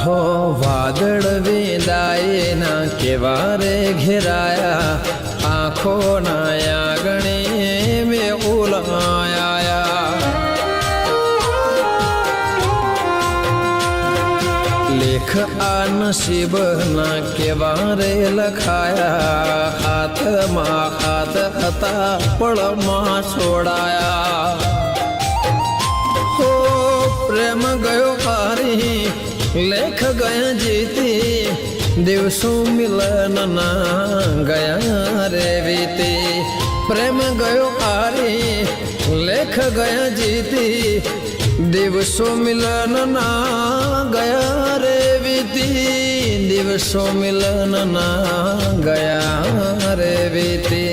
हो वादळ वेदाये ना केवारे घेराया आँखों नाया गणे में उलाया लेख आ नसीब ना केवारे लखाया हाथ मा हाथ हता पड़ मा छोड़ाया हो प्रेम गयो हारी लेख गया जीती दिवसों मिलन ना गया रे वीती प्रेम गयो हारी लेख गया जीती दिवसों मिलन ना गया रे वीती दिवसों मिलन ना गया रे वीती